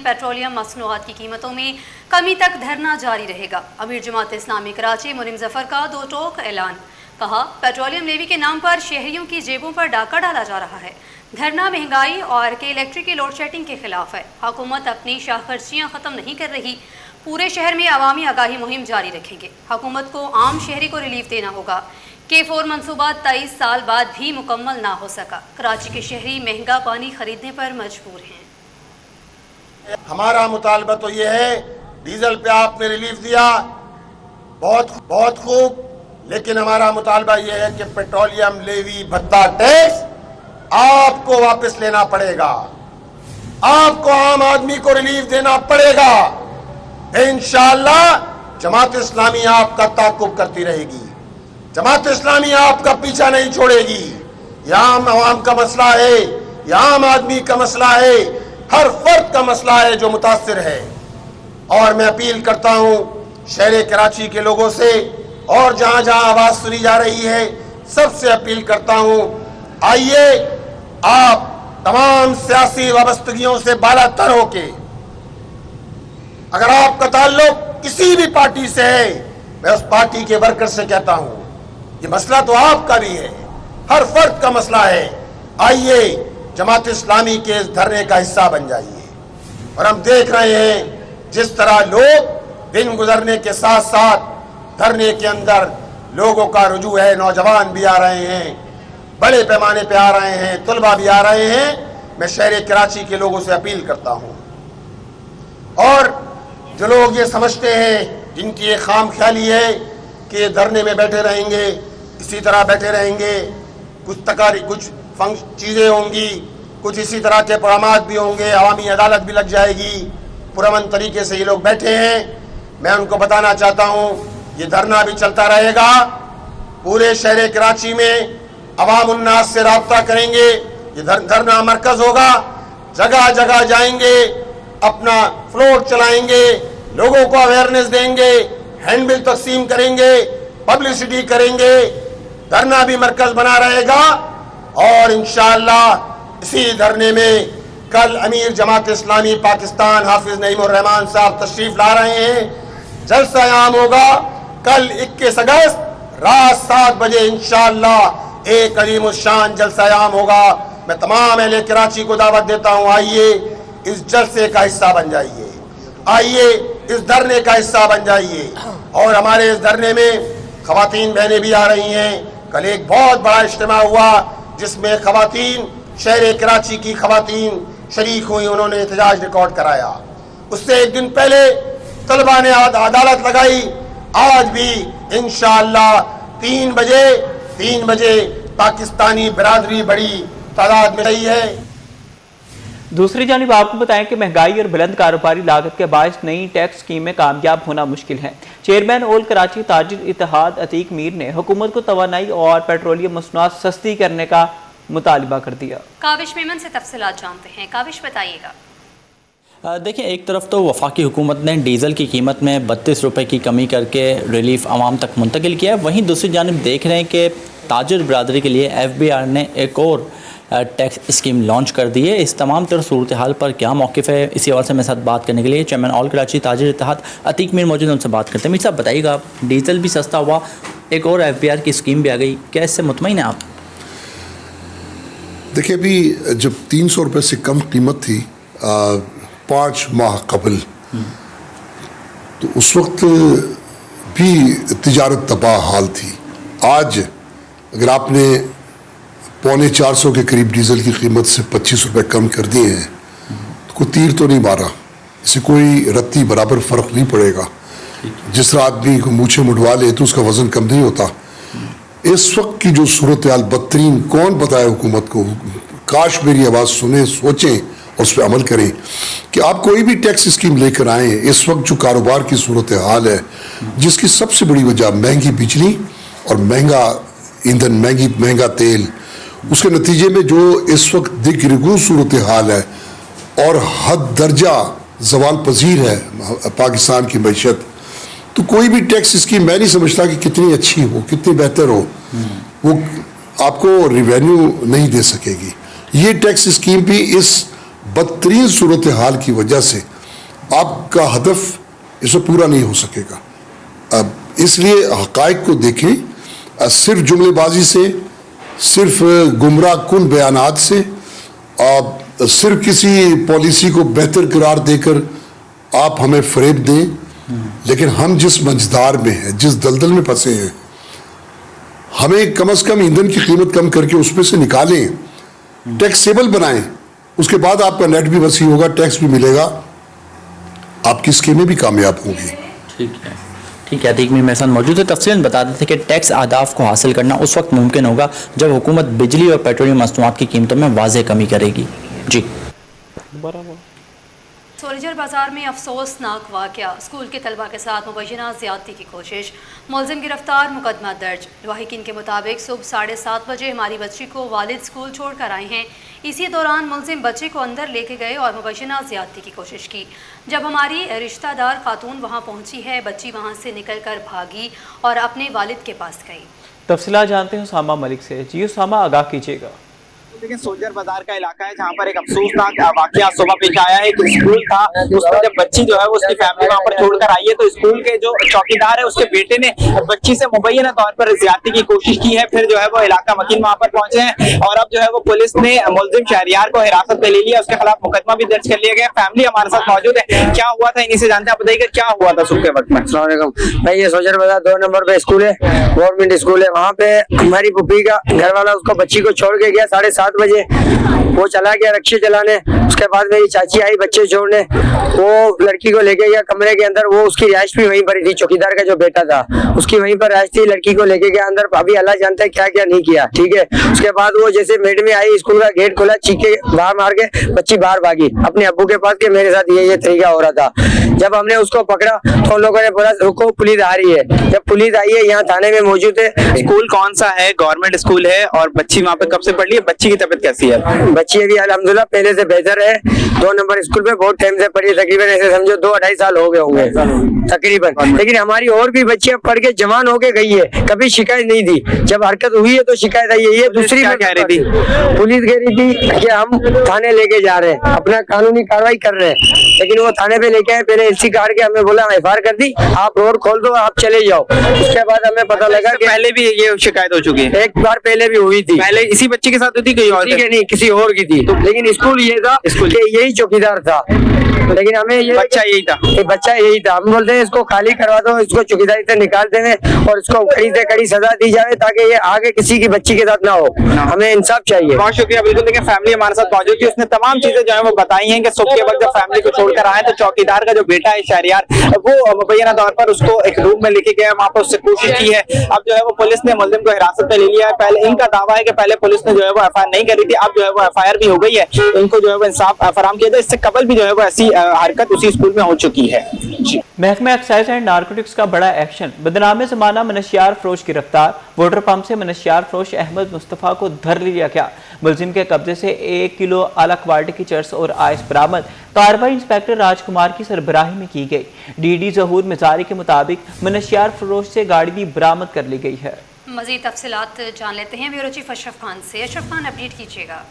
Petroleum मसनूआत की कीमतों में कमी तक धरना जारी रहेगा। अमीर जमात इस्लामी कराची मुनीम जफर का दो टोक ऐलान। कहा, पेट्रोलियम लेवी के नाम पर शहरियों की जेबों पर डाका डाला जा रहा है। धरना महंगाई और के इलेक्ट्रिक की लोड शेडिंग के खिलाफ है। हुकूमत अपनी शाखर्चियाँ ख़त्म नहीं कर रही। पूरे शहर में अवामी आगाही मुहिम जारी रखेंगे। हुकूमत को आम शहरी को रिलीफ देना होगा। K4 मनसूबा 23 साल बाद भी मुकम्मल ना हो सका। कराची के शहरी महंगा पानी खरीदने पर मजबूर हैं। हमारा मुतालबा तो ये है, डीजल पे आपने रिलीफ दिया, बहुत खूब, लेकिन हमारा मुतालबा ये है कि पेट्रोलियम लेवी भत्ता टैक्स आपको वापस लेना पड़ेगा। आपको आम आदमी को रिलीफ देना पड़ेगा। इंशाअल्लाह जमात इस्लामी आपका ताक़ुब करती रहेगी। जमात इस्लामी आपका पीछा नहीं छोड़ेगी। यह आम आवाम का मसला है, यह आम आदमी का मसला है, हर फर्द का मसला है जो मुतासिर है। और मैं अपील करता हूँ शहर कराची के लोगों से, और जहाँ जहाँ आवाज़ सुनी जा रही है सबसे अपील करता हूँ, आइए आप तमाम सियासी वाबस्तगियों से बालातर होके, अगर आपका ताल्लुक किसी भी पार्टी से है, मैं उस पार्टी के वर्कर से कहता हूँ, ये मसला तो आपका भी है, हर फर्द का मसला है। आइए जमात इस्लामी के इस धरने का हिस्सा बन जाइए। और हम देख रहे हैं जिस तरह लोग दिन गुजरने के साथ साथ धरने के अंदर लोगों का रुजू है। नौजवान भी आ रहे हैं, बड़े पैमाने पे आ रहे हैं, तुलबा भी आ रहे हैं। मैं शहर कराची के लोगों से अपील करता हूँ, और जो लोग ये समझते हैं, जिनकी ये खाम ख्याली है कि धरने में बैठे रहेंगे, इसी तरह बैठे रहेंगे, कुछ चीज़ें होंगी, कुछ इसी तरह के प्रोग्राम भी होंगे, अवामी अदालत भी लग जाएगी, पुरअमन तरीके से ये लोग बैठे हैं। मैं उनको बताना चाहता हूँ ये धरना भी चलता रहेगा। पूरे शहर कराची में अवाम उन्नास से राब्ता करेंगे। ये धरना मरकज होगा, जगह जगह जाएंगे, अपना फ्लोट चलाएंगे, लोगों को अवेयरनेस देंगे, हैंडबिल तकसीम करेंगे, पब्लिसिटी करेंगे। धरना भी मरकज बना रहेगा। और इंशाअल्लाह इसी धरने में कल अमीर जमात इस्लामी पाकिस्तान हाफिज नईमुर रहमान साहब तशरीफ ला रहे हैं। जलसा आम होगा कल 21 अगस्त रात 7 बजे इंशाअल्लाह एक अलीमुशान जलसा आम होगा। मैं तमाम अहले कराची को दावत देता हूँ, आइए इस जलसे का हिस्सा बन जाइए, आइए इस धरने का हिस्सा बन जाइए। और हमारे इस धरने में खवातीन बहनें भी आ रही हैं। कल एक बहुत बड़ा इज्तिमा हुआ जिसमें खवातीन, शहर कराची की खवातीन शरीक हुई, उन्होंने एहतजाज रिकॉर्ड कराया। उससे एक दिन पहले तलबा ने अदालत लगाई। आज भी इंशाअल्लाह 3 बजे पाकिस्तानी बिरादरी बड़ी तादाद में रही है। दूसरी जानिब आपको बताएं कि महंगाई और बुलंद कारोबारी लागत के बायस नई टैक्स स्कीम में कामयाब होना मुश्किल है। चेयरमैन ओल कराची ताजिर इत्तेहाद अतीक मीर ने हुकूमत को तवानाई और पेट्रोलियम मसनूआत सस्ती करने का मुतालिबा कर दिया। काविश मेमन से तफसीलात जानते हैं। काविश बताइएगा। देखिए, एक तरफ तो वफाकी हुकूमत ने डीज़ल की कीमत में 32 रुपये की कमी करके रिलीफ आवाम तक मुंतकिल किया है। वहीं दूसरी जानिब देख रहे हैं कि ताजिर बिरादरी के लिए FBR ने एक और टैक्स स्कीम लॉन्च कर दी है। इस तमाम तरह सूरत हाल पर क्या मौक़िफ़ है, इसी हवाले से मेरे साथ बात करने के लिए चेयरमैन ऑल कराची ताजिर इत्तेहाद अतीक मीर मौजूद, उनसे बात करते हैं। मीर साहब बताइएगा, डीज़ल भी सस्ता हुआ, एक और FBR की स्कीम भी आ गई, क्या इससे मुतमईन हैं आप? देखिए, अभी जब 300 रुपये से कम कीमत थी 5 माह कबल, तो उस वक्त भी तिजारत तबाह हाल थी। आज अगर आपने 350 के करीब डीज़ल की कीमत से 25 रुपये कम कर दिए हैं, तो कोई तीर तो नहीं मारा, इससे कोई रत्ती बराबर फ़र्क नहीं पड़ेगा। जिस तरह आदमी को मूछें मुड़वा ले तो उसका वज़न कम नहीं होता। इस वक्त की जो सूरत हाल बदतरीन, कौन बताए हुकूमत को? काश मेरी आवाज़ सुने, सोचें और उस पर अमल करें कि आप कोई भी टैक्स स्कीम लेकर आएँ। इस वक्त जो कारोबार की सूरत हाल है, जिसकी सबसे बड़ी वजह महंगी बिजली और महंगा ईंधन, महंगा तेल, उसके नतीजे में जो इस वक्त दिगरिगू सूरत हाल है और हद दर्जा ज़वाल पजीर है पाकिस्तान की मैशत, तो कोई भी टैक्स स्कीम मैं नहीं समझता कि कितनी अच्छी हो, कितनी बेहतर हो, वो आपको रिवेन्यू नहीं दे सकेगी। ये टैक्स स्कीम भी इस बदतरीन सूरत हाल की वजह से آپ کا ہدف اس سے پورا نہیں ہو سکے گا. اس لیے حقائق کو دیکھیں. صرف جملے بازی سے، صرف گمراہ کن بیانات سے، صرف کسی پالیسی کو بہتر قرار دے کر آپ ہمیں فریب دیں. لیکن ہم جس منجدار میں ہیں، جس دلدل میں پھنسے ہیں، ہمیں کم از کم ایندھن کی قیمت کم کر کے اس میں سے نکالیں، ٹیکسیبل بنائیں. اس کے بعد آپ کا نیٹ بھی وسیع ہوگا، ٹیکس بھی ملے گا، آپ کی اسکیمیں بھی کامیاب ہوں گی. ٹھیک ہے. عتیق میر میرے ساتھ موجود ہے. تفصیلاً بتا دیتے کہ ٹیکس اہداف کو حاصل کرنا اس وقت ممکن ہوگا جب حکومت بجلی اور پیٹرولیم مصنوعات کی قیمتوں میں واضح کمی کرے گی. جی. سولیجر بازار میں افسوسناک واقعہ، اسکول کے طلبہ کے ساتھ مبینہ زیادتی کی کوشش، ملزم گرفتار، مقدمہ درج. لاحقین کے مطابق صبح 7:30 بجے ہماری بچی کو والد اسکول چھوڑ کر آئے ہیں. اسی دوران ملزم بچے کو اندر لے کے گئے اور مبینہ زیادتی کی کوشش کی. جب ہماری رشتہ دار خاتون وہاں پہنچی ہے، بچی وہاں سے نکل کر بھاگی اور اپنے والد کے پاس گئی. تفصیلات جانتے ہیں اسامہ ملک سے. جی اسامہ، آگاہ کیجیے گا. لیکن سولجر بازار کا علاقہ ہے جہاں پر ایک افسوسناک واقعہ صبح پیش آیا ہے. کہ اسکول تھا، اس میں جب بچی جو ہے وہ اس کی فیملی وہاں پر چھوڑ کر آئی ہے تو اسکول کے جو چوکیدار ہے اس کے بیٹے نے بچی سے مبینہ طور پر زیادتی کی کوشش کی ہے. پھر جو ہے وہ علاقہ مکین وہاں پر پہنچے ہیں اور اب جو ہے وہ پولیس نے ملزم شہریار کو حراست میں لے لیا. اس کے خلاف مقدمہ بھی درج کر لیا گیا. فیملی ہمارے ساتھ موجود ہے. کیا ہوا تھا انہیں سے جانتے ہیں. آپ بتائیے کیا ہوا تھا صبح کے وقت میں. السلام علیکم بھائی. یہ سولجر بازار 2 نمبر پہ اسکول ہے، گورنمنٹ اسکول ہے. وہاں پہ ہماری پھوپھی کا گھر والا اس کو بچی کو چھوڑ کے گیا 7:30 بجے. وہ چلا گیا رکشے چلانے. اس کے بعد میری چاچی آئی بچے چھوڑنے، وہ لڑکی کو لے کے گیا کمرے کے اندر. وہ اس کی رہائش بھی وہیں پر تھی، چوکیدار کا جو بیٹا تھا اس کی وہیں پر رہائش تھی. لڑکی کو لے کے گیا اندر. ابھی اللہ جانتا ہے کیا کیا نہیں کیا. ٹھیک ہے. اس کے بعد وہ جیسے میڈ میں آئی، اسکول کا گیٹ کھولا، چیخے باہر مار کے بچی باہر بھاگی اپنے ابو کے پاس کہ میرے ساتھ یہ طریقہ ہو رہا تھا. جب ہم نے اس کو پکڑا تو ان لوگوں نے بولا رکو پولیس آ رہی ہے. جب پولیس آئی ہے یہاں تھانے میں موجود ہے. اسکول کون سا ہے؟ گورنمنٹ اسکول ہے. اور بچی وہاں پہ کب سے پڑھ رہی ہے؟ بچی کی طبیعت کیسی ہے؟ بچی ابھی الحمدللہ پہلے سے بہتر ہے. 2 نمبر اسکول پہ بہت ٹائم سے پڑھی ہے، تقریباً ایسے سمجھو 2-2.5 سال ہو گئے ہوں گے تقریباً. لیکن ہماری اور بھی بچیاں پڑھ کے جوان ہو کے گئی ہے، کبھی شکایت نہیں دی. جب حرکت ہوئی ہے تو شکایت آئی ہے. یہ دوسری کیا کہہ رہی تھی؟ پولیس کہہ رہی تھی کہ ہم تھانے لے کے جا رہے ہیں، اپنا قانونی کاروائی کر رہے ہیں. لیکن وہ تھانے پہ لے کے آئے، پہلے ایلسی کاٹ کے ہمیں بولا FIR کر دی، آپ روڈ کھول دو، آپ چلے جاؤ. اس کے بعد ہمیں پتہ لگا کہ پہلے بھی یہ شکایت ہو چکی ہے. ایک بار پہلے بھی ہوئی تھی. پہلے اسی بچی کے ساتھ ہوتی کہیں اور نہیں، کسی اور کی تھی. لیکن اسکول یہ تھا کہ یہی چوکیدار تھا. لیکن ہمیں یہ بچہ یہی تھا. بچہ یہی تھا. ہم بولتے ہیں اس کو خالی کروا دو، اس کو چوکیداری سے نکال دیں اور اس کو کڑی سے کڑی سزا دی جائے تاکہ یہ آگے کسی کی بچی کے ساتھ نہ ہو. ہمیں انصاف چاہیے. بہت شکریہ. بالکل دیکھیں فیملی ہمارے ساتھ موجود تھی. اس نے تمام چیزیں جو ہے وہ بتائی ہیں کہ صبح کے وقت جب فیملی کو چھوڑ کر آئے تو چوکیدار کا جو بیٹا ہے شہریار، وہ مبینہ طور پر اس کو ایک روم میں لے کے گیا، وہاں پر اس سے کوشش کی ہے. اب جو ہے وہ پولیس نے ملزم کو حراست میں لے لیا ہے. پہلے ان کا دعویٰ ہے کہ پہلے پولیس نے جو ہے وہ FIR نہیں کری تھی، اب جو ہے وہ FIR بھی ہو گئی ہے. ان کو جو ہے وہ انصاف فراہم کیا جائے. اس سے قبل بھی جو ہے وہ ایسی حرکت اسی اسکول میں ہو چکی ہے. محکمہ ایکسائز اینڈ نارکوٹکس کا بڑا ایکشن. بدنام زمانہ منشیار فروش گرفتار. واٹر پمپ سے منشیار فروش احمد مصطفیٰ کو دھر لیا گیا. ملزم کے قبضے سے 1 کلو اعلیٰ کوالٹی کی چرس اور آئس برآمد. کارروائی انسپیکٹر راج کمار کی سربراہی میں کی گئی. DD ظہور مزاری کے مطابق منشیار فروش سے گاڑی بھی برآمد کر لی گئی ہے. مزید تفصیلات جان لیتے ہیں بیورو چیف اشرف خان سے. اشرف خان، اپڈیٹ کیجیے گا.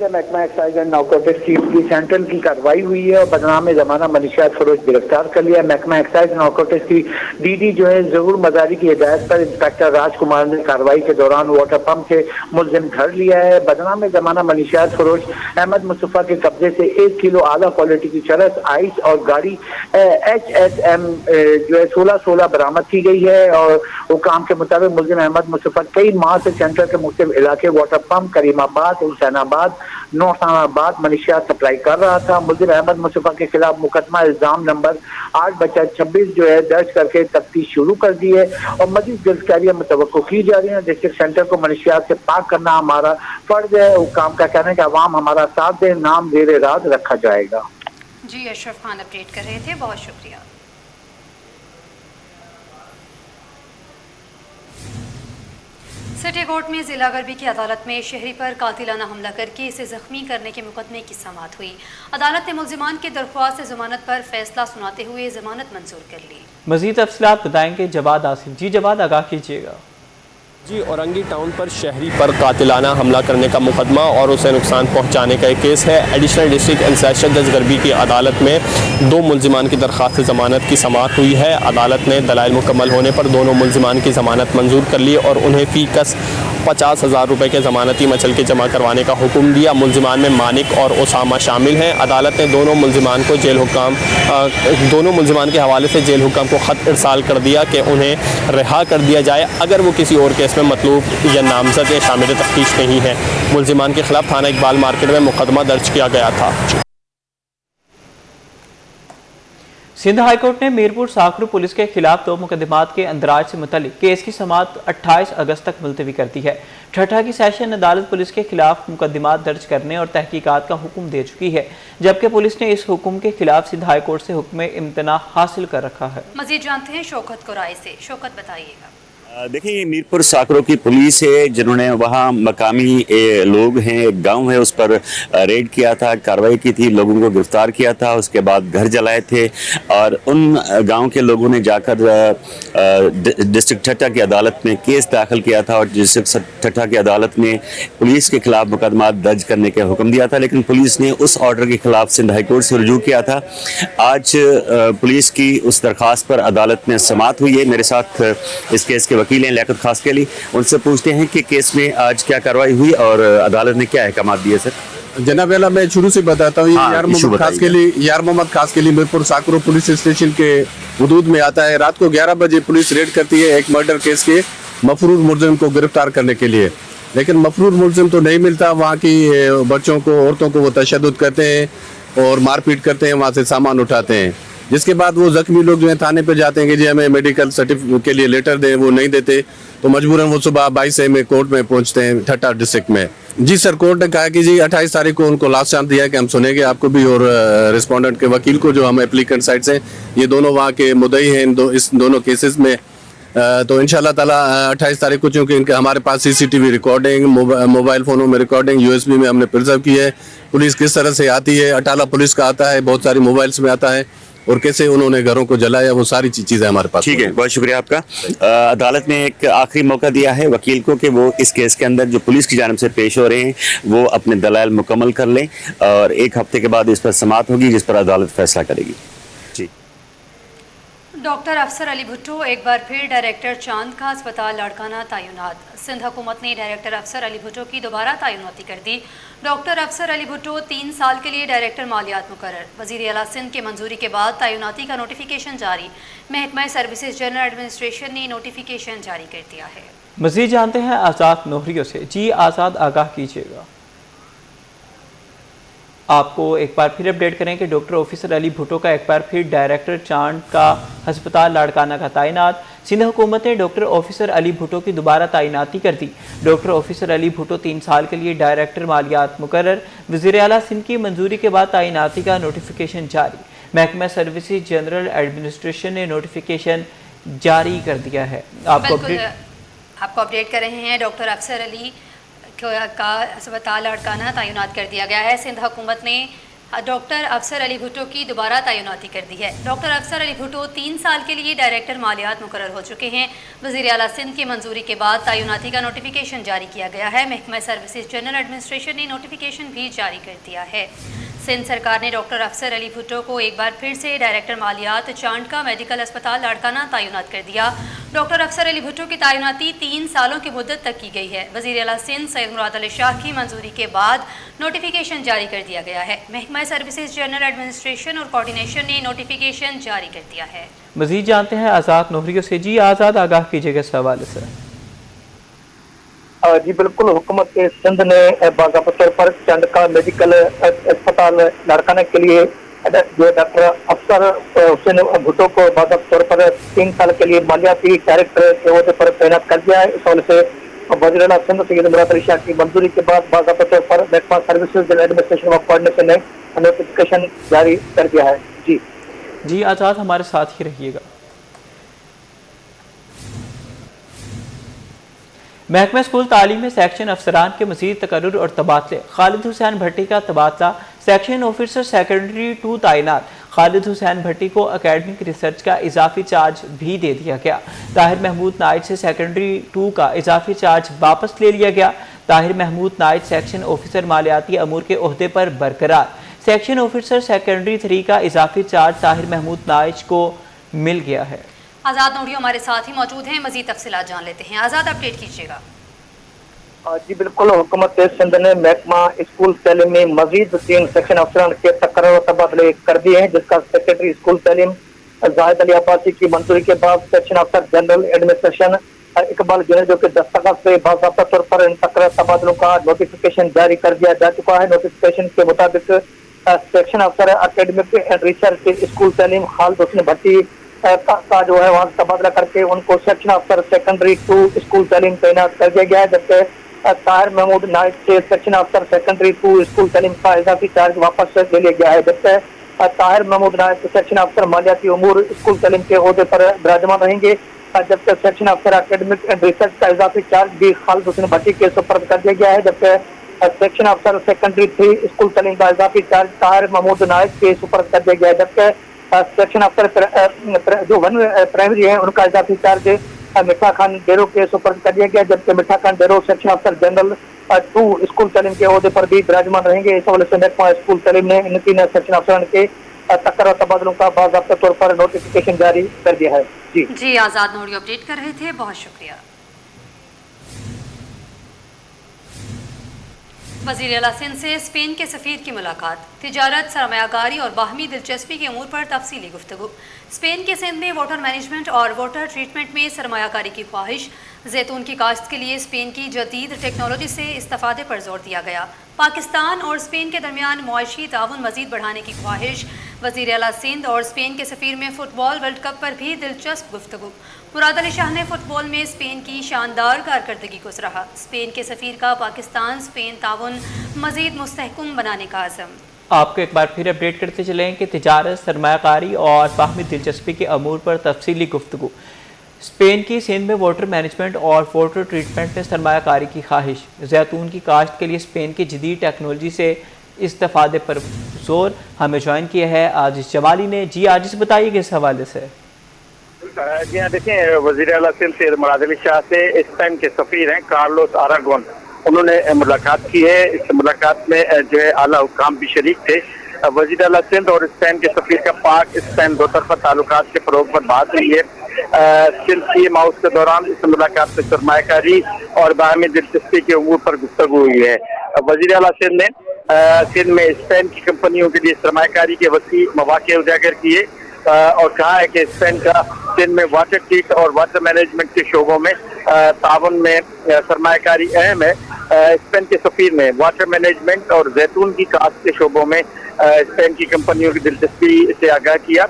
محکمہ ایکسائز اینڈ نارکوٹکس کی سینٹرل کی کارروائی ہوئی ہے اور بدنام زمانہ منشیات فروش گرفتار کر لیا. محکمہ ایکسائز اینڈ نارکوٹکس کی DD جو ہے ظہور مزاری کی ہدایت پر انسپیکٹر راج کمار نے کارروائی کے دوران واٹر پمپ سے ملزم دھر لیا ہے. بدنام زمانہ منشیات فروش احمد مصطفیٰ کے قبضے سے 1 کلو اعلیٰ کوالٹی کی چرس، آئس اور گاڑی HSM جو ہے 1616 برآمد کی گئی ہے. اور حکام کے مطابق ملزم احمد مصطفیٰ کئی ماہ سے سینٹر کے مختلف علاقے واٹر پمپ کریم آباد، حسین آباد، نورخان آباد منشیات سپلائی کر رہا تھا. ملزم احمد مصطفیٰ کے خلاف مقدمہ الزام نمبر 8/26 جو ہے درج کر کے تفتیش شروع کر دی ہے اور مزید گرفتاریاں متوقع کی جا رہی ہیں. ڈسٹرکٹ سینٹر کو منشیات سے پاک کرنا ہمارا فرض ہے. حکام کا کہنا ہے کہ عوام ہمارا ساتھ دے، نام زیر راز رکھا جائے گا. جی اشرف خان اپڈیٹ کر رہے تھے، بہت شکریہ. سٹی کورٹ میں ضلع غربی کی عدالت میں شہری پر قاتلانہ حملہ کر کے اسے زخمی کرنے کے مقدمے کی سماعت ہوئی. عدالت نے ملزمان کی درخواست ضمانت پر فیصلہ سناتے ہوئے ضمانت منظور کر لی. مزید تفصیلات بتائیں گے جواد آصف. جی جواد، آگاہ کیجیے گا. جی اورنگی ٹاؤن پر شہری پر قاتلانہ حملہ کرنے کا مقدمہ اور اسے نقصان پہنچانے کا ایک کیس ہے۔ ایڈیشنل ڈسٹرکٹ انسپکٹر جج غربی کی عدالت میں 2 ملزمان کی درخواست ضمانت کی سماعت ہوئی ہے۔ عدالت نے دلائل مکمل ہونے پر دونوں ملزمان کی ضمانت منظور کر لی اور انہیں فی کس 50,000 روپے کے ضمانتی مچل کے جمع کروانے کا حکم دیا۔ ملزمان میں مانک اور اسامہ شامل ہیں۔ عدالت نے دونوں ملزمان کے حوالے سے جیل حکام کو خط ارسال کر دیا کہ انہیں رہا کر دیا جائے اگر وہ کسی اور کیس میں مطلوب یا نامزد یا شامل تفتیش نہیں ہیں۔ ملزمان کے خلاف تھانہ اقبال مارکیٹ میں مقدمہ درج کیا گیا تھا۔ سندھ ہائی کورٹ نے میرپور ساکھرو پولیس کے خلاف 2 مقدمات کے اندراج سے متعلق کیس کی سماعت 28 اگست تک ملتوی کر دی ہے۔ ٹھٹھہ کی سیشن عدالت پولیس کے خلاف مقدمات درج کرنے اور تحقیقات کا حکم دے چکی ہے، جبکہ پولیس نے اس حکم کے خلاف سندھ ہائی کورٹ سے حکم امتناع حاصل کر رکھا ہے۔ مزید جانتے ہیں شوکت قرائے سے۔ شوکت بتائیے گا۔ دیکھیں یہ میرپور ساکھرو کی پولیس ہے جنہوں نے وہاں مقامی لوگ ہیں، ایک گاؤں ہے، اس پر ریڈ کیا تھا، کارروائی کی تھی، لوگوں کو گرفتار کیا تھا، اس کے بعد گھر جلائے تھے اور ان گاؤں کے لوگوں نے جا کر ڈسٹرکٹ ٹھٹھہ کی عدالت میں کیس داخل کیا تھا اور ڈسٹرکٹ ٹھٹھہ کی عدالت نے پولیس کے خلاف مقدمات درج کرنے کا حکم دیا تھا، لیکن پولیس نے اس آرڈر کے خلاف سندھ ہائی کورٹ سے رجوع کیا تھا۔ آج پولیس کی اس درخواست پر عدالت میں سماعت ہوئی ہے۔ میرے ساتھ اس کیس کے وکیل ہیں لیاقت خاسکیلی، ان سے پوچھتے ہیں کہ کیس میں آج کیا کارروائی ہوئی اور عدالت نے کیا احکامات دیے۔ سر جناب اعلیٰ میں شروع سے بتاتا ہوں، یہ یار محمد خاسکیلی میرپور ساکھرو پولیس اسٹیشن کے حدود میں آتا ہے۔ رات کو 11 بجے پولیس ریڈ کرتی ہے ایک مرڈر کیس کے مفرور ملزم کو گرفتار کرنے کے لیے، لیکن مفرور ملزم تو نہیں ملتا۔ وہاں کی بچوں کو، عورتوں کو وہ تشدد کرتے ہیں اور مار پیٹ کرتے ہیں، وہاں سے سامان اٹھاتے ہیں، جس کے بعد وہ زخمی لوگ جو ہیں تھانے پہ جاتے ہیں کہ جی ہمیں میڈیکل سرٹیفکیٹ کے لیے لیٹر دیں، وہ نہیں دیتے تو مجبوراً وہ صبح 22 میں کورٹ میں پہنچتے ہیں ٹھٹھہ ڈسٹرکٹ میں۔ جی سر، کورٹ نے کہا کہ جی 28 تاریخ کو ان کو لاسٹ چانس دیا ہے کہ ہم سنیں گے آپ کو بھی اور رسپونڈنٹ کے وکیل کو، جو ہم اپلیکنٹ سائڈ سے، یہ دونوں وہاں کے مدعی ہیں اس دونوں کیسز میں۔ تو انشاءاللہ تعالیٰ 28 تاریخ کو چونکہ ان کے ہمارے پاس CCTV ریکارڈنگ، موبائل فونوں میں ریکارڈنگ USB میں ہم نے پرزرو کی ہے، پولیس کس طرح سے آتی ہے، اٹالہ پولیس کا آتا ہے، بہت ساری موبائلز میں آتا ہے اور کیسے انہوں نے گھروں کو جلایا، وہ ساری چیزیں ہمارے پاس۔ ٹھیک ہے، بہت شکریہ آپ کا۔ عدالت نے ایک آخری موقع دیا ہے وکیل کو کہ وہ اس کیس کے اندر جو پولیس کی جانب سے پیش ہو رہے ہیں وہ اپنے دلائل مکمل کر لیں اور 1 ہفتے کے بعد اس پر سماعت ہوگی جس پر عدالت فیصلہ کرے گی۔ جی ڈاکٹر افسر علی بھٹو ایک بار پھر ڈائریکٹر چاند کا اسپتال لاڑکانہ تعینات۔ سندھ حکومت نے ڈائریکٹر افسر علی بھٹو کی دوبارہ تعیناتی کر دی۔ ڈاکٹر افسر علی بھٹو 3 سال کے لیے ڈائریکٹر مالیات مقرر۔ وزیر اعلیٰ سندھ کی منظوری کے بعد تعیناتی کا نوٹیفیکیشن جاری۔ محکمہ سروسز جنرل ایڈمنسٹریشن نے نوٹیفیکیشن جاری کر دیا ہے۔ مزید جانتے ہیں آزاد نوہریوں سے۔ جی آزاد، آگاہ کیجیے گا۔ آپ کو ایک بار پھر اپڈیٹ کریں کہ ڈاکٹر آفیسر علی بھٹو کا ایک بار پھر ڈائریکٹر چاند کا ہسپتال لاڑکانہ کا تعینات۔ سندھ حکومت نے ڈاکٹر آفیسر علی بھٹو کی دوبارہ تعیناتی کر دی۔ ڈاکٹر آفیسر علی بھٹو 3 سال کے لیے ڈائریکٹر مالیات مقرر۔ وزیر اعلیٰ سندھ کی منظوری کے بعد تعیناتی کا نوٹیفیکیشن جاری۔ محکمہ سروسز جنرل ایڈمنسٹریشن نے نوٹیفیکیشن جاری کر دیا ہے۔ آپ کو اپڈیٹ کر رہے ہیں، ڈاکٹر افسر علی کا اسپتال لاڑکانہ تعینات کر دیا گیا ہے۔ سندھ حکومت نے ڈاکٹر افسر علی بھٹو کی دوبارہ تعیناتی کر دی ہے۔ ڈاکٹر افسر علی بھٹو 3 سال کے لیے ڈائریکٹر مالیات مقرر ہو چکے ہیں۔ وزیر اعلیٰ سندھ کی منظوری کے بعد تعیناتی کا نوٹیفیکیشن جاری کیا گیا ہے۔ محکمہ سروسز جنرل ایڈمنسٹریشن نے نوٹیفیکیشن بھی جاری کر دیا ہے۔ سندھ سرکار نے ڈاکٹر افسر علی بھٹو کو ایک بار پھر سے ڈائریکٹر مالیات چاند کا میڈیکل اسپتال لاڑکانہ تعینات کر دیا۔ ڈاکٹر افسر علی بھٹو کی تعیناتی 3 سالوں کی مدت تک کی گئی ہے۔ وزیر اعلیٰ سندھ سید مراد علی شاہ کی منظوری کے بعد نوٹیفیکیشن جاری کر دیا گیا ہے۔ محکمہ سروسز جنرل ایڈمنسٹریشن اور کوارڈینیشن نے نوٹیفیکیشن جاری کر دیا ہے۔ مزید جانتے ہیں آزاد نوہریوں سے۔ جی آزاد، آگاہ کیجیے گا اس حوالے سے۔ جی بالکل، حکومت سندھ نے باضابطہ طور پر چند کا میڈیکل اسپتال لاڑکانہ کے لیے جو ڈاکٹر افسر حسین بھٹو کو باضابطہ طور پر 3 سال کے لیے مالیاتی ڈائریکٹر کے عہدے پر تعینات کر دیا ہے۔ اس حوالے سے وزیر اعلیٰ سندھ سید مراد علی شاہ کی منظوری کے بعد باضابطہ طور پر محکمہ services general administration of coordination نے نوٹیفیکیشن جاری کر دیا ہے۔ جی آزاد، ہمارے ساتھ ہی رہیے گا۔ محکمہ اسکول تعلیم میں سیکشن افسران کے مزید تقرر اور تبادلے۔ خالد حسین بھٹی کا تبادلہ سیکشن آفیسر سیکنڈری 2 تعینات۔ خالد حسین بھٹی کو اکیڈمک ریسرچ کا اضافی چارج بھی دے دیا گیا۔ طاہر محمود نائٹ سے سیکنڈری 2 کا اضافی چارج واپس لے لیا گیا۔ طاہر محمود نائٹ سیکشن آفیسر مالیاتی امور کے عہدے پر برقرار۔ سیکشن آفیسر سیکنڈری 3 کا اضافی چارج طاہر محمود نائٹ کو مل گیا ہے۔ آزاد نوڑیو ہمارے ساتھ ہی موجود ہیں، مزید تفصیلات جان لیتے ہیں۔ آزاد، اپڈیٹ کیجیے گا۔ جی بالکل، حکومت سندھ نے محکمہ اسکول تعلیم میں مزید 3 سیکشن افسران کے تقرر و تبادلے کر دیے ہیں، جس کا سیکرٹری اسکول تعلیم زاہد علی عباسی کی منظوری کے بعد سیکشن افسر جنرل ایڈمنسٹریشن اقبال جنیدو کے دستخط سے باضابطہ طور پر ان تقرر تبادلوں کا نوٹیفیکیشن جاری کر دیا جا چکا ہے۔ نوٹیفیکیشن کے مطابق سیکشن افسر اکیڈمک اینڈ ریسرچ اسکول تعلیم خالد حسین بھٹی کا جو ہے وہاں تبادلہ کر کے ان کو سیکشن افسر سیکنڈری 2 اسکول تعلیم تعینات کر دیا گیا ہے، جبکہ طاہر محمود نائٹ سے سیکشن افسر سیکنڈری 2 اسکول تعلیم کا اضافی چارج واپس لے لیا گیا ہے، جبکہ طاہر محمود نائٹ سیکشن افسر مالیاتی امور اسکول تعلیم کے عہدے پر براجمان رہیں گے، جبکہ سیکشن افسر اکیڈمک اینڈ ریسرچ کا اضافی چارج بھی خالد حسین بھٹی کے سپرد کر دیا گیا ہے، جبکہ سیکشن افسر سیکنڈری 3 اسکول تعلیم کا اضافی چارج طاہر محمود نائٹ کے سپرد کر دیا گیا ہے، جبکہ سیکشن افسر جو 1 پرائمری ہیں ان کا اضافی چارج مٹھا خان ڈیرو کے سپرد کر دیا گیا، جبکہ مٹھا خان ڈیرو سیکشن افسر جنرل 2 اسکول تعلیم کے عہدے پر بھی براجمان رہیں گے۔ اس حوالے سے محکمہ اسکول تعلیم نے ان 3 سیکشن افسران کے تقرر تبادلوں کا باضابطہ طور پر نوٹیفیکیشن جاری کر دیا ہے۔ جی آزاد نوڑیو اپڈیٹ کر رہے تھے، بہت شکریہ۔ وزیر اعلیٰ سندھ سے اسپین کے سفیر کی ملاقات، تجارت، سرمایہ کاری اور باہمی دلچسپی کے امور پر تفصیلی گفتگو۔ اسپین کے سندھ میں واٹر مینجمنٹ اور واٹر ٹریٹمنٹ میں سرمایہ کاری کی خواہش، زیتون کی کاشت کے لیے اسپین کی جدید ٹیکنالوجی سے استفادے پر زور دیا گیا۔ پاکستان اور اسپین کے درمیان معاشی تعاون مزید بڑھانے کی خواہش، وزیر اعلیٰ سندھ اور اسپین کے سفیر میں فٹ بال ورلڈ کپ پر بھی دلچسپ گفتگو۔ مراد علی شاہ نے فٹ بال میں اسپین کی شاندار کارکردگی کو سراہا۔ اسپین کے سفیر کا پاکستان اسپین تعاون مزید مستحکم بنانے کا عزم۔ آپ کو ایک بار پھر اپڈیٹ کرتے چلیں کہ تجارت، سرمایہ کاری اور باہمی دلچسپی کے امور پر تفصیلی گفتگو۔ اسپین کی سندھ میں واٹر مینجمنٹ اور واٹر ٹریٹمنٹ میں سرمایہ کاری کی خواہش، زیتون کی کاشت کے لیے اسپین کی جدید ٹیکنالوجی سے استفادے پر زور۔ ہمیں جوائن کیا ہے عاجز جمالی نے۔ جی عاجز، بتائیے کہ اس حوالے سے۔ جی ہاں، دیکھیں، وزیر اعلیٰ سندھ سے مراد علی شاہ سے اسپین کے سفیر ہیں کارلوس آراگون، انہوں نے ملاقات کی ہے۔ اس ملاقات میں جو ہے اعلیٰ حکام بھی شریک تھے۔ وزیر اعلیٰ سندھ اور اسپین کے سفیر کا پاک اسپین دو طرفہ تعلقات کے فروغ پر بات ہوئی ہے۔ سندھ کی ماؤس کے دوران اس ملاقات میں سرمایہ کاری اور باہمی دلچسپی کے امور پر گفتگو ہوئی ہے۔ وزیر اعلیٰ سندھ نے سندھ میں اسپین کی کمپنیوں کے لیے سرمایہ کاری کے وسیع مواقع اجاگر کیے اور کہا ہے کہ اسپین کا سندھ میں واٹر ٹریٹ اور واٹر مینجمنٹ کے شعبوں میں تعاون میں سرمایہ کاری اہم ہے۔ اسپین کے سفیر نے واٹر مینجمنٹ اور زیتون کی کاشت کے شعبوں میں اسپین کی کمپنیوں کی دلچسپی سے آگاہ کیا۔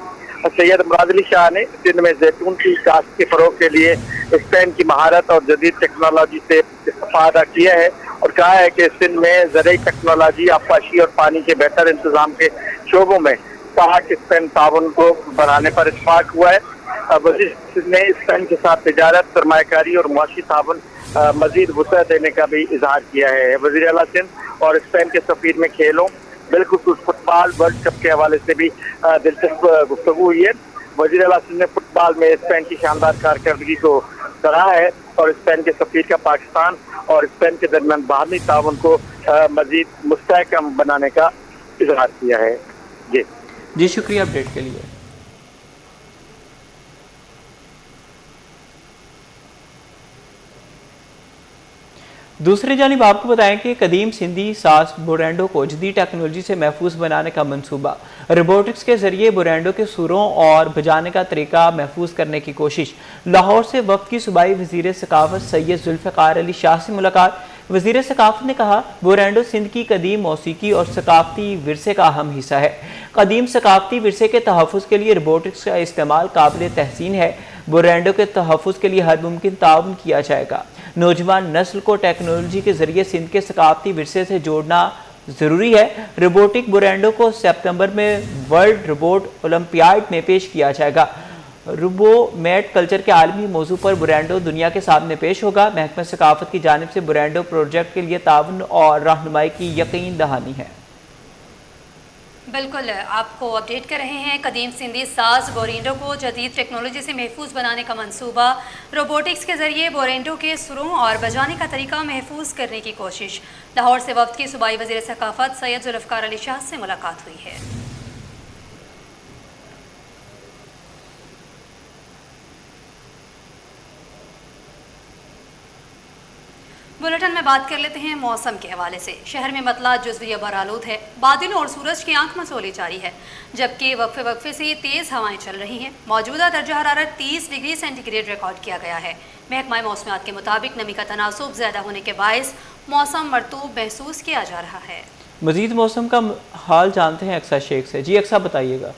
سید مراد علی شاہ نے سندھ میں زیتون کی کاشت کے فروغ کے لیے اسپین کی مہارت اور جدید ٹیکنالوجی سے استفادہ کیا ہے اور کہا ہے کہ سندھ میں زرعی ٹیکنالوجی، آبپاشی اور پانی کے بہتر انتظام کے شعبوں میں پاک اسپین تعاون کو بڑھانے پر اتفاق ہوا ہے۔ وزیر نے اسپین کے ساتھ تجارت، سرمایہ کاری اور معاشی تعاون مزید وسعت دینے کا بھی اظہار کیا ہے۔ وزیر اعلیٰ سندھ اور اسپین کے سفیر میں کھیلوں، بالخصوص فٹ بال ورلڈ کپ کے حوالے سے بھی دلچسپ گفتگو ہوئی ہے۔ وزیر اعلیٰ سندھ نے فٹ بال میں اسپین کی شاندار کارکردگی کو سراہا ہے اور اسپین کے سفیر کا پاکستان اور اسپین کے درمیان باہمی تعاون کو مزید مستحکم بنانے کا اظہار کیا ہے۔ جی شکریہ اپڈیٹ کے لیے۔ دوسری جانب آپ کو بتائیں کہ قدیم سندھی ساز بورینڈو کو جدید ٹیکنالوجی سے محفوظ بنانے کا منصوبہ، روبوٹکس کے ذریعے بورینڈو کے سروں اور بجانے کا طریقہ محفوظ کرنے کی کوشش۔ لاہور سے وفد کی صوبائی وزیر ثقافت سید ذوالفقار علی شاہ سے ملاقات۔ وزیر ثقافت نے کہا بورینڈو سندھ کی قدیم موسیقی اور ثقافتی ورثے کا اہم حصہ ہے۔ قدیم ثقافتی ورثے کے تحفظ کے لیے روبوٹکس کا استعمال قابل تحسین ہے۔ بورینڈو کے تحفظ کے لیے ہر ممکن تعاون کیا جائے گا۔ نوجوان نسل کو ٹیکنالوجی کے ذریعے سندھ کے ثقافتی ورثے سے جوڑنا ضروری ہے۔ روبوٹک بورینڈو کو سپتمبر میں ورلڈ روبوٹ اولمپیاڈ میں پیش کیا جائے گا۔ روبو میٹ کلچر کے عالمی موضوع پر بورینڈو دنیا کے سامنے پیش ہوگا۔ محکمہ ثقافت کی جانب سے بورینڈو پروجیکٹ کے لیے تعاون اور رہنمائی کی یقین دہانی ہے۔ बिल्कुल, आपको अपडेट कर रहे हैं। कदीम सिंधी साज बोरेंडो को जदीद टेक्नोलॉजी से महफूज बनाने का मंसूबा, रोबोटिक्स के जरिए बोरेंडो के सुरों और बजाने का तरीका महफूज करने की कोशिश। लाहौर से वफ्द की सूबाई वज़ीर सकाफत सैयद जुल्फ़कार अली शाह से मुलाकात हुई है। बुलेटिन में बात कर लेते हैं मौसम के हवाले से। शहर में मतला जुज़वी अबर आलूद है, बादलों और सूरज की आंख मसोली जारी है, जबकि वक्फे वक्फे से तेज़ हवाएं चल रही हैं। मौजूदा दर्जा हरारत 30 डिग्री सेंटीग्रेड रिकॉर्ड किया गया है। महकमा मौसमियात के मुताबिक नमी का तनासुब ज़्यादा होने के बायस मौसम मरतूब महसूस किया जा रहा है। मज़ीद मौसम का हाल जानते हैं अक्सा शेख से। जी अक्सा, बताइएगा।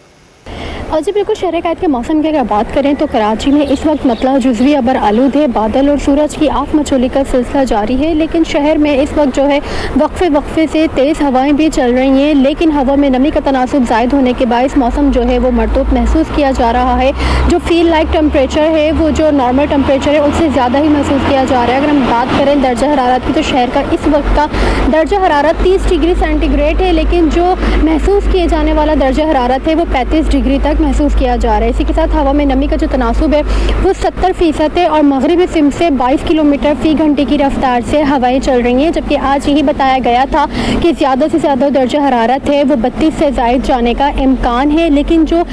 और जी बिल्कुल, शहर कायद के मौसम की अगर बात करें तो कराची में इस वक्त मतला जुज़वी अबर आलूद है, बादल और सूरज की आँख मचोली का सिलसिला जारी है। लेकिन शहर में इस वक्त जो है वक्फे वक्फे से तेज़ हवाएं भी चल रही हैं, लेकिन हवा में नमी का तनासुब ज़ायद होने के बायस मौसम जो है वो मरतूब महसूस किया जा रहा है। जो फील लाइक टेम्परेचर है वो जो नॉर्मल टेम्परेचर है उससे ज़्यादा ही महसूस किया जा रहा है। अगर हम बात करें दर्जा हरारत की तो शहर का इस वक्त का दर्जा हरारत 30 डिग्री सेंटीग्रेड है, लेकिन जो महसूस किए जाने वाला दर्जा हरारत है वो 35 डिग्री तक महसूस किया जा रहा है। इसी के साथ हवा में नमी का जो तनासुब है वो 70% है और मगरिबी सिम से 22 किलोमीटर फ़ी घंटे की रफ्तार से हवाएं चल रही हैं। जबकि आज यही बताया गया था कि ज़्यादा से ज़्यादा दर्जा हरारत है वो 32 से ज़ायद जाने का इम्कान है, लेकिन जो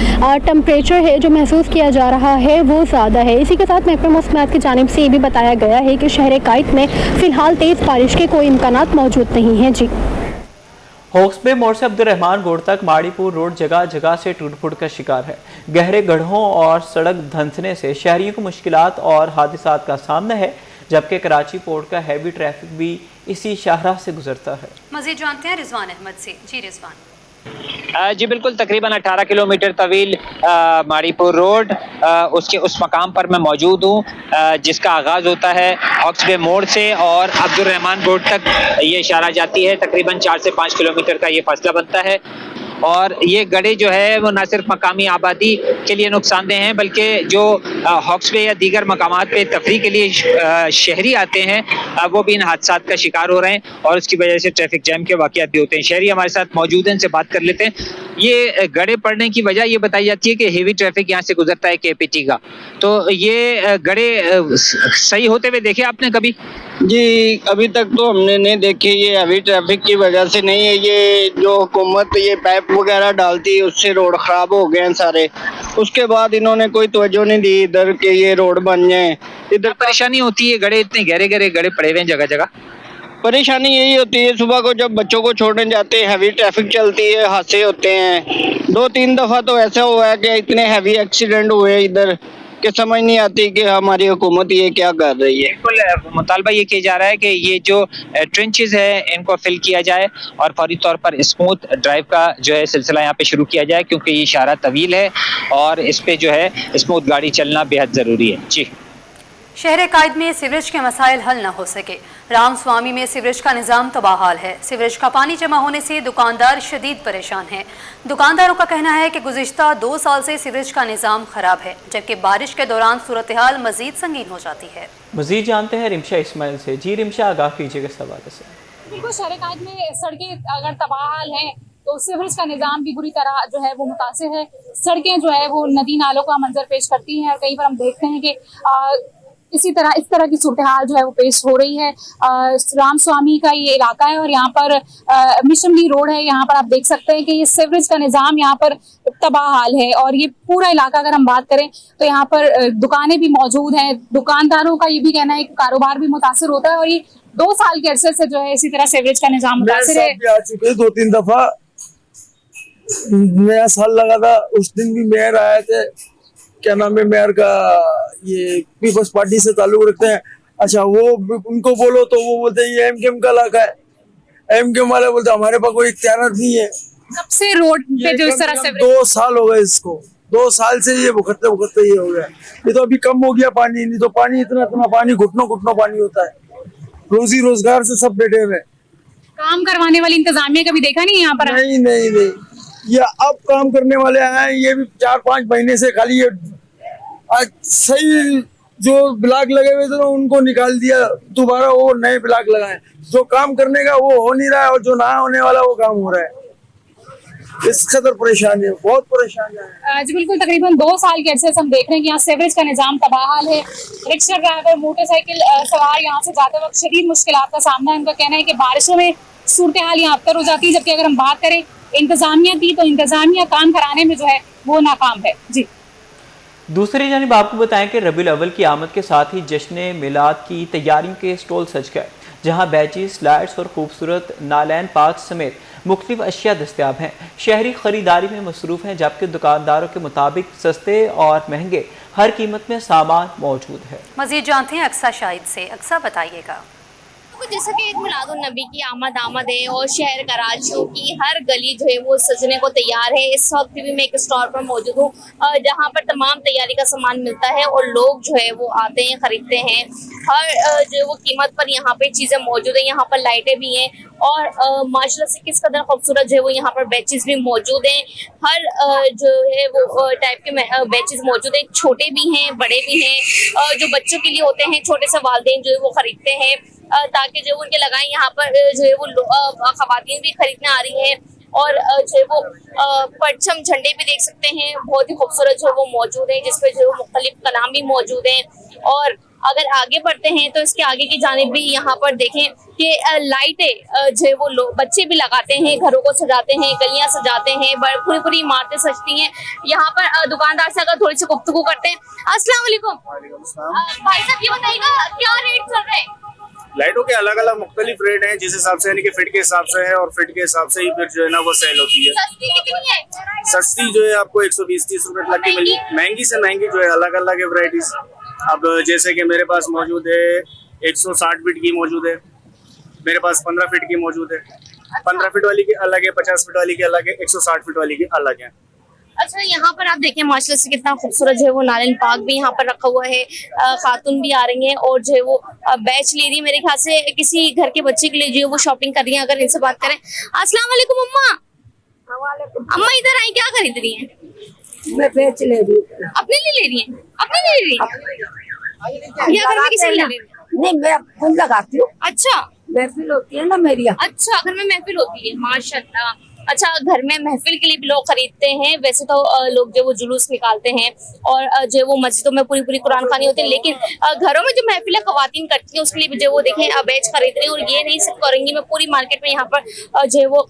टेम्परेचर है जो महसूस किया जा रहा है वो ज़्यादा है। इसी के साथ महकमा मौसमियात की जानिब से ये भी बताया गया है कि शहर कायद में फ़िलहाल तेज़ बारिश के कोई इम्कानात मौजूद नहीं हैं। जी, हॉक्सबे मोड़ से अब्दुर्रहमान रोड तक माड़ीपुर रोड जगह जगह से टूट फूट का शिकार है। गहरे गड्ढों और सड़क धंसने से शहरियों को मुश्किलात और हादसात का सामना है, जबकि कराची पोर्ट का हैवी ट्रैफिक भी इसी शाहराह से गुजरता है। मज़ीद जानते हैं रिजवान अहमद से। जी रिजवान। जी बिल्कुल, तकरीबन 18 किलोमीटर तवील माड़ीपुर रोड उसके उस मकाम पर मैं मौजूद हूँ जिसका आगाज़ होता है हॉक्सबे मोड़ से और अब्दुर्रहमान रोड तक ये इशारा जाती है। तकरीबन 4 से 5 किलोमीटर का ये फासला बनता है और ये गड्ढे जो है वो न सिर्फ मकामी आबादी के लिए नुकसानदेह हैं, बल्कि जो हॉक्सबे या दीगर मकामात पे तफरीह के लिए शहरी आते हैं वो भी इन हादसात का शिकार हो रहे हैं और उसकी वजह से ट्रैफिक जैम के वाक़यात भी होते हैं। शहरी हमारे साथ मौजूद हैं, इनसे बात कर लेते हैं। ये गड्ढे पड़ने की वजह ये बताई जाती है कि हेवी ट्रैफिक यहाँ से गुजरता है KPT का, तो ये गड्ढे सही होते हुए देखे आपने कभी? जी अभी तक तो हमने नहीं देखे, ये हैवी ट्रैफिक की वजह से नहीं है। ये जो हुकूमत ये पाइप वगैरह डालती है उससे रोड खराब हो गए हैं सारे, उसके बाद इन्होंने कोई तवज्जो नहीं दी इधर के ये रोड बन जाए। इधर परेशानी होती है, गड्ढे इतने गहरे गहरे गड्ढे पड़े हुए हैं जगह जगह। परेशानी यही होती है, सुबह को जब बच्चों को छोड़ने जाते हैं हैवी ट्रैफिक चलती है, हादसे होते हैं। 2-3 दफ़ा तो ऐसा हुआ है कि इतने हैवी एक्सीडेंट हुए इधर कि समझ नहीं आती कि हमारी हुकूमत ये क्या कर रही है। बिल्कुल, मुतालबा ये किया जा रहा है कि ये जो ट्रेंचेस है इनको फिल किया जाए और फौरी तौर पर स्मूथ ड्राइव का जो है सिलसिला यहाँ पे शुरू किया जाए, क्योंकि ये इशारा तवील है और इस पे जो है स्मूथ गाड़ी चलना बेहद ज़रूरी है। जी, शहर कायद में सीवरेज के मसाइल हल न हो सके। राम स्वामी में सीवरेज का निज़ाम तबाहाल है। सीवरेज का पानी जमा होने से दुकानदार शदीद परेशान हैं। दुकानदारों का कहना है कि गुज़िश्ता 2 साल से सीवरेज का निज़ाम ख़राब है, जबकि बारिश के दौरान सूरत हाल मज़ीद संगीन हो जाती है। मज़ीद जानते हैं रिमशा इस्माइल से। जी रिमशा, आगाह कीजिएगा इस हवाले से। बिल्कुल, शहर कायद में सड़कें अगर तबाहाल हैं तो सीवरेज का निज़ाम भी बुरी तरह जो है वो मुतासिर है। सड़कें जो है वो नदी नालों का मंजर पेश करती हैं और कई बार हम देखते हैं कि इस तरह की सूरत हाल जो है वो पेश हो रही है। राम स्वामी का ये इलाका है और यहाँ पर मिशनली रोड है। यहाँ पर आप देख सकते हैं कि ये सीवरेज का निज़ाम यहाँ पर तबाहाल है और ये पूरा इलाका अगर हम बात करें तो यहाँ पर दुकानें भी मौजूद हैं। दुकानदारों का ये भी कहना है कि कारोबार भी मुतासिर होता है और ये 2 साल के अरसे से जो है इसी तरह सीवरेज का निज़ाम मुतासिर है। आ चुके 2-3 दफा नया साल लगा था, उस दिन भी मेयर आए थे। क्या नाम है मेयर का, ये पीपल्स पार्टी से ताल्लुक रखते हैं। अच्छा, वो उनको बोलो तो वो बोलते हैं ये MKM का इलाका है। MKM वाले बोलते हमारे पास कोई इख्तियार नहीं है। कब से रोड पे जो इस तरह से 2 साल हो गए इसको, 2 साल से ये भुगतते ये हो गया। ये तो अभी कम हो गया पानी, नहीं तो पानी इतना पानी घुटनों पानी होता है। रोजी रोजगार से सब बैठे हुए। काम करवाने वाली इंतजामिया कभी देखा नहीं यहाँ पर? नहीं, ये अब काम करने वाले हैं। ये भी 4-5 महीने से खाली ये आज सही जो ब्लॉक लगे हुए थे तो उनको निकाल दिया, दोबारा वो नए ब्लॉक लगाए। जो काम करने का वो हो नहीं रहा है और जो ना होने वाला वो काम हो रहा है। इस कदर परेशानी है, बहुत परेशानी है। जी बिल्कुल, तकरीबन 2 साल के अरसे से हम देख रहे हैं कि यहाँ सीवरेज का निज़ाम तबाहाल है। रिक्शा ड्राइवर, मोटरसाइकिल सवार यहाँ से जाते वक्त शदीद मुश्किलात का सामना है। उनका कहना है कि बारिशों में सूरत हाल यहाँ अबतर हो जाती है, जबकि अगर हम बात करें इंतजामिया की तो इंतजामिया काम कराने में जो है वो नाकाम है। जी दूसरी जानिब आपको बताएं कि रबीउल अव्वल की आमद के साथ ही जश्न मिलाद की तैयारियों के स्टॉल सज गए, जहां बैचेस, लाइट्स और खूबसूरत नालैन पार्क समेत मुख्तलिफ अशिया दस्तियाब हैं। शहरी खरीदारी में मसरूफ़ हैं, जबकि दुकानदारों के मुताबिक सस्ते और महंगे हर कीमत में सामान मौजूद है। मज़ीद जानते हैं अक्सा शाहिद से। अक्सा बताइएगा। जैसा कि ईद मिलादुन नबी की आमद है और शहर कराचियों की हर गली जो है वो सजने को तैयार है। इस वक्त भी मैं एक स्टॉल पर मौजूद हूँ जहाँ पर तमाम तैयारी का सामान मिलता है और लोग जो है वो आते हैं, खरीदते हैं। हर जो है वो कीमत पर यहाँ पे चीज़ें मौजूद हैं। यहाँ पर लाइटें भी हैं और माशाल्लाह से किस कदर खूबसूरत जो है वो यहाँ पर बेचेस भी मौजूद हैं। हर जो है वो टाइप के बेचेस मौजूद हैं, छोटे भी हैं, बड़े भी हैं। जो बच्चों के लिए होते हैं, छोटे से वालिदैन जो है वो खरीदते हैं ताकि जो उनके लगाएं। यहाँ पर जो है वो खवातीन भी खरीदने आ रही हैं और जो है वो परचम झंडे भी देख सकते हैं, बहुत ही खूबसूरत जो है वो मौजूद है, जिसपे जो है मुख्तलिफ कलाम भी मौजूद हैं। और अगर आगे बढ़ते हैं तो इसके आगे की जानिब भी यहाँ पर देखें कि लाइटें जो है वो बच्चे भी लगाते हैं, घरों को सजाते हैं, गलियां सजाते हैं, पूरी पूरी इमारतें सजती हैं। यहाँ पर दुकानदार से अगर थोड़ी सी गुफ्तगू करते हैं। अस्सलाम वालेकुम भाई साहब, ये बताइएगा क्या रेट चल रहे हैं? लाइटों के अलग अलग मुख्तलिफ रेट हैं, जिस हिसाब से यानी कि फिट के हिसाब से है और फिट के हिसाब से ही फिर जो है ना वो सेल होती है। सस्ती कितनी है? सस्ती जो है आपको 120-30 रुपए तक की मिली। महंगी से महंगी जो है अलग अलग है वैरायटीज। अब जैसे कि मेरे पास मौजूद है 160 फीट की मौजूद है, मेरे पास 15 फीट की मौजूद है। 15 फीट वाली की अलग है, 50 फीट वाली की अलग है, 160 फीट वाली की अलग है। अच्छा, यहाँ पर आप देखें माशाल्लाह से कितना खूबसूरत जो है वो नारियल पार्क भी यहाँ पर रखा हुआ है। खातून भी आ रही हैं और जो है वो बैच ले रही है, मेरे ख्याल से किसी घर के बच्चे के लिए जो है वो शॉपिंग कर रही है। अगर इनसे बात करें। अस्सलाम वालेकुम अम्मा। अम्मा इधर आई, क्या खरीद रही हैं? मैं बेच ले रही हूँ। अपने लिए ले रही हैं? अपने लिए ले रही हैं या घर में किसी ले रही हैं? नहीं, मैं फूल लगाती हूँ। अच्छा, महफिल होती है ना मेरी। अच्छा, घर में महफिल होती है, माशाल्लाह। अच्छा, घर में महफिल के लिए भी लोग खरीदते हैं। वैसे तो लोग जो वो जुलूस निकालते हैं और जो वो मस्जिदों में पूरी पूरी कुरान खानी होती है, लेकिन घरों में जो महफिल खवातीन करती हैं उसके लिए भी जो वो देखें बैच खरीद रहे हैं। और ये नहीं सिर्फ करेंगी, मैं पूरी मार्केट में यहाँ पर जो है वो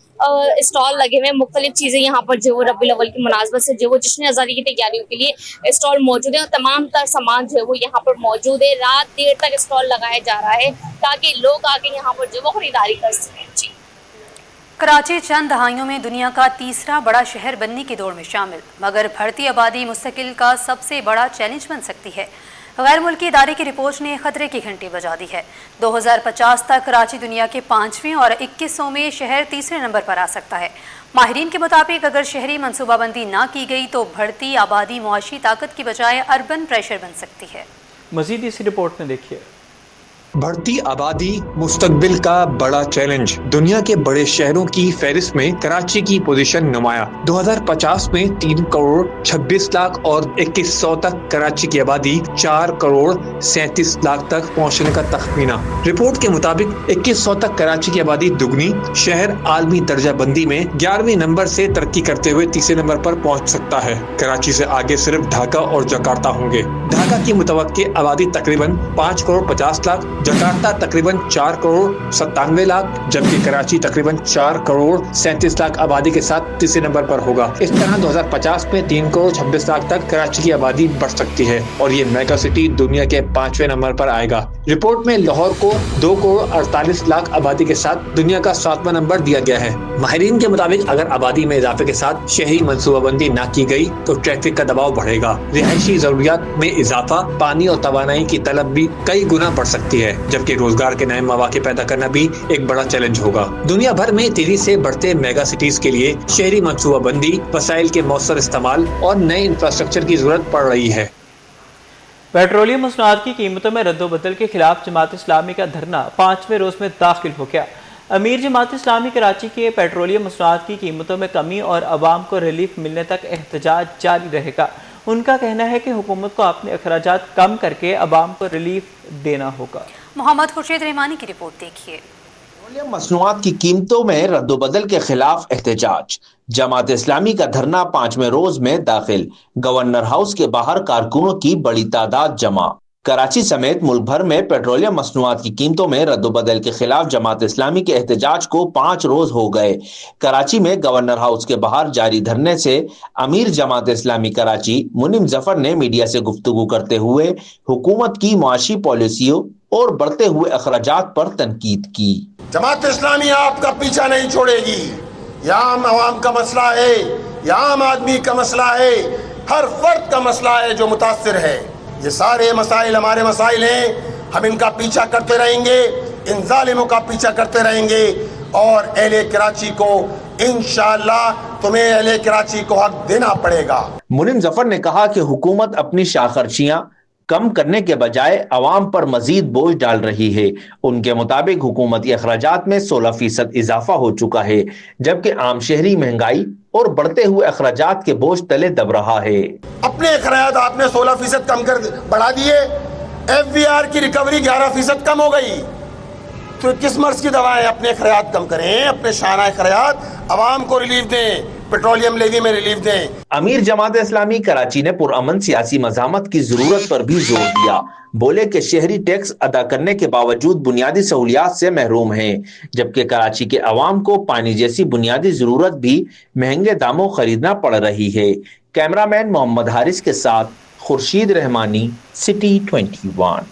स्टॉल लगे हुए हैं, मुख्तलिफ चीज़ें यहाँ पर जो वो रबीउल अव्वल की मुनासबत से जो वो जश्न आज़ादी की तैयारियों के लिए स्टॉल मौजूद है और तमाम तर सामान जो है वो यहाँ पर मौजूद है। रात देर तक स्टॉल लगाया जा रहा है ताकि लोग आके यहाँ पर जो वो खरीदारी कर सकें। जी, कराची चंद दहाइयों में दुनिया का तीसरा बड़ा शहर बनने की दौड़ में शामिल, मगर बढ़ती आबादी मुस्तकिल का सबसे बड़ा चैलेंज बन सकती है। गैर मुल्की इदारे की रिपोर्ट ने खतरे की घंटी बजा दी है। 2050 तक कराची दुनिया के 5वें और 2100 में शहर तीसरे नंबर पर आ सकता है। माहिरीन के मुताबिक अगर शहरी मनसूबाबंदी ना की गई तो बढ़ती आबादी मुआशी ताकत की बजाय अर्बन प्रेशर बन सकती है। मजीद इस रिपोर्ट में देखिए। बढ़ती आबादी मुस्तकबिल का बड़ा चैलेंज। दुनिया के बड़े शहरों की फहरिस्त में कराची की पोजीशन नुमाया। 2050 में 3 करोड़ 26 लाख और 2100 तक कराची की आबादी 4 करोड़ 37 लाख तक पहुंचने का तखमीना। रिपोर्ट के मुताबिक 2100 तक कराची की आबादी दुगनी। शहर आलमी दर्जा बंदी में 11वें नंबर से तरक्की करते हुए तीसरे नंबर पर पहुंच सकता है। कराची से आगे सिर्फ ढाका और जकार्ता होंगे। ढाका की मुतवक्की आबादी तकरीबन 5 करोड़ 50 लाख, जकार्ता तकरीबन 4 करोड़ 97 लाख, जबकि कराची तकरीबन 4 करोड़ 37 लाख आबादी के साथ तीसरे नंबर पर होगा। इस तरह 2050 में 3 करोड़ 26 लाख तक कराची की आबादी बढ़ सकती है और ये मेगा सिटी दुनिया के 5वें नंबर पर आएगा। रिपोर्ट में लाहौर को 2 करोड़ 48 लाख आबादी के साथ दुनिया का 7वां नंबर दिया गया है। माहिरीन के मुताबिक अगर आबादी में इजाफे के साथ शहरी मनसूबाबंदी न की गई तो ट्रैफिक का दबाव बढ़ेगा, रिहायशी जरूरियात में इजाफा, पानी और तवानाई की तलब भी कई गुना बढ़ सकती है, जबकि रोजगार के नए मौके पैदा करना भी एक बड़ा चैलेंज होगा। दुनिया भर में तेजी से बढ़ते मेगा सिटीज के लिए शहरी मनसूबाबंदी, वसाइल के मौसर इस्तेमाल और नए इंफ्रास्ट्रक्चर की जरूरत पड़ रही है। पेट्रोलियम मसनूआत की कीमतों में रद्दोबदल के खिलाफ जमात इस्लामी का धरना 5वें रोज में दाखिल हो गया। अमीर जमात इस्लामी कराची के पेट्रोलियम मसनूआत की कीमतों में कमी और आवाम को रिलीफ मिलने तक एहतजाज जारी रहेगा। उनका कहना है कि हुकूमत को अपने अखराजात कम करके आवाम को रिलीफ देना होगा। मोहम्मद खुर्शीद रहमानी की रिपोर्ट देखिए। पेट्रोलियम मसनूआत की कीमतों में रद्दोबदल के खिलाफ एहतजाज। जमात इस्लामी का धरना 5वें रोज में दाखिल। गवर्नर हाउस के बाहर कारकुनों की बड़ी तादाद जमा। कराची समेत मुल्क भर में पेट्रोलियम मसनूआत की कीमतों में रद्दोबदल के खिलाफ जमात इस्लामी के एहतजाज को 5 रोज हो गए। कराची में गवर्नर हाउस के बाहर जारी धरने से अमीर जमात इस्लामी कराची मुनिम जफर ने मीडिया से गुफ्तगू करते हुए हुकूमत की मुआशी पॉलिसियों और बढ़ते हुए अखराजात पर तनकीद की। जमात इस्लामी आपका पीछा नहीं छोड़ेगी। यह आम आवाम का मसला है, यह आम आदमी का मसला है, हर फर्द का मसला है जो मुतासिर है। ये सारे मसाइल हमारे मसाइल हैं, हम इनका पीछा करते रहेंगे, इन जालिमों का पीछा करते रहेंगे और अहले कराची को इंशाअल्लाह तुम्हें अहले कराची को हक देना पड़ेगा। मुनिम जफर ने कहा कि हुकूमत अपनी शाखर्चियां कम करने के बजाय अवाम पर मजीद बोझ डाल रही है। उनके मुताबिक हुकूमती अखराजात में 16% इजाफा हो चुका है, जबकि आम शहरी महंगाई और बढ़ते हुए अखराजात के बोझ तले दब रहा है। अपने अखराजात आपने 16% कम कर बढ़ा दिए, FBR की रिकवरी 11% कम हो गई। तो किस मर्ज की दवाएं? अपने अखराजात कम करें, अपने शाना अखराजात अवाम को रिलीफ दें, पेट्रोलियम लेवी में रिलीफ दें। अमीर जमात इस्लामी कराची ने पुरअमन सियासी मज़ामत की जरूरत पर भी जोर दिया। बोले कि शहरी टैक्स अदा करने के बावजूद बुनियादी सहूलियात से महरूम हैं, जबकि कराची के अवाम को पानी जैसी बुनियादी जरूरत भी महंगे दामों खरीदना पड़ रही है। कैमरामैन मोहम्मद हारिस के साथ खुर्शीद रहमानी, सिटी 21।